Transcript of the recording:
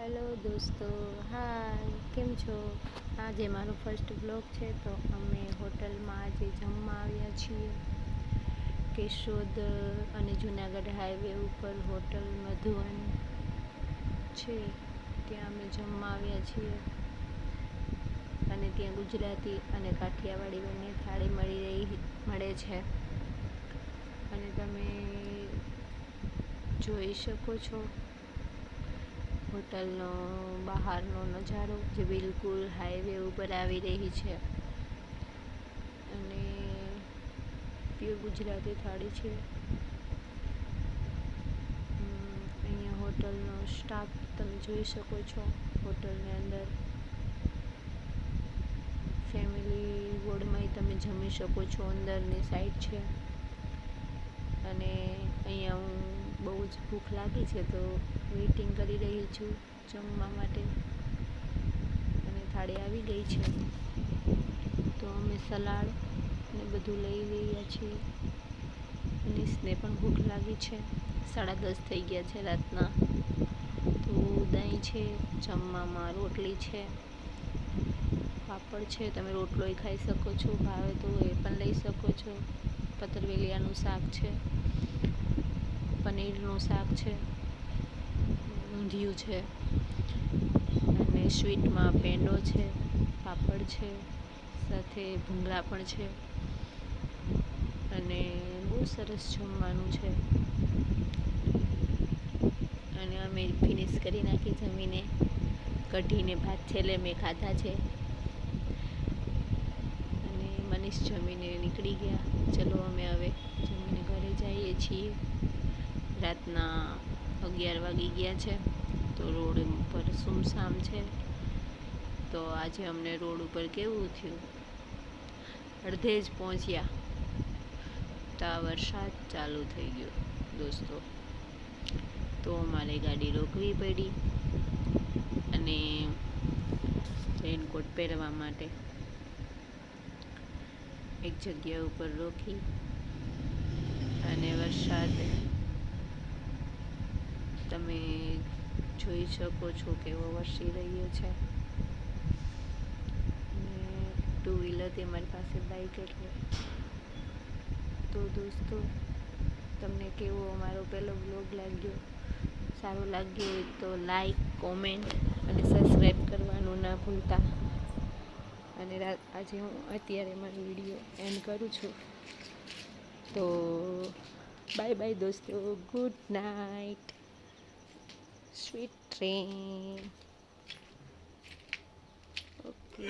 Hello દોસ્તો, હાય, કેમ છો? આજે મારો ફર્સ્ટ બ્લોગ છે. તો અમે હોટલમાં આજે જમવા આવ્યા છીએ. કેશોદ અને જુનાગઢ હાઈવે ઉપર હોટલ મધુવન છે, ત્યાં અમે જમવા આવ્યા છીએ. અને ત્યાં ગુજરાતી અને કાઠિયાવાડી બંને થાળી મળે છે. અને તમે જોઈ શકો છો હોટલનો બહારનો નજારો, જે બિલકુલ હાઈવે ઉપર આવી રહી છે. અને પ્યોર ગુજરાતી થાળી છે. અહીંયા હોટલનો સ્ટાફ તમે જોઈ શકો છો. હોટલની અંદર ફેમિલી વોર્ડમાંય તમે જમી શકો છો, અંદરની સાઈડ છે. અને અહીંયા હું બહુ જ ભૂખ લાગી છે, તો વેઇટિંગ કરી રહી છું જમવા માટે. અને થાળી આવી ગઈ છે, તો અમે સલાડ ને બધું લઈ રહ્યા છીએ. અનીસને પણ ભૂખ લાગી છે. 10:30 થઈ ગયા છે રાતના. તો દહીં છે, જમવામાં રોટલી છે, પાપડ છે. તમે રોટલોય ખાઈ શકો છો, ભાવે તો એ પણ લઈ શકો છો. પતરવેલિયાનું શાક છે, પનીરનું શાક છે, ઊંધિયું છે, અને સ્વીટમાં પેંડો છે, પાપડ છે, સાથે ભૂંગળા પણ છે. અને બહુ સરસ જમવાનું છે. અને અમે ફિનિશ કરી નાખી જમીને. કઢીને ભાત છેલ્લે મેં ખાધા છે. અને મનીષ જમીને નીકળી ગયા. ચલો અમે હવે જમીને ઘરે જઈએ છીએ. રાતના 11 વાગી ગયા છે, તો રોડ ઉપર સુમસામ છે. તો આજે અમને રોડ ઉપર કેવું થયું, અડધે જ પહોંચ્યા તો આ વરસાદ ચાલુ થઈ ગયો દોસ્તો. તો અમારે ગાડી રોકવી પડી અને રેનકોટ પહેરવા માટે એક જગ્યા ઉપર રોકી. અને વરસાદ તમે જોઈ શકો છો કેવો વરસી રહ્યો છે. અને ટુ વ્હીલર તે મારી પાસે બાઈક એટલે. તો દોસ્તો, તમને કેવો અમારો પહેલો બ્લોગ લાગ્યો? સારો લાગ્યો હોય તો લાઈક, કોમેન્ટ અને સબસ્ક્રાઈબ કરવાનું ના ભૂલતા. અને આજે હું અત્યારે મારો વિડીયો એન્ડ કરું છું. તો બાય બાય દોસ્તો, good night, sweet dream. Okay.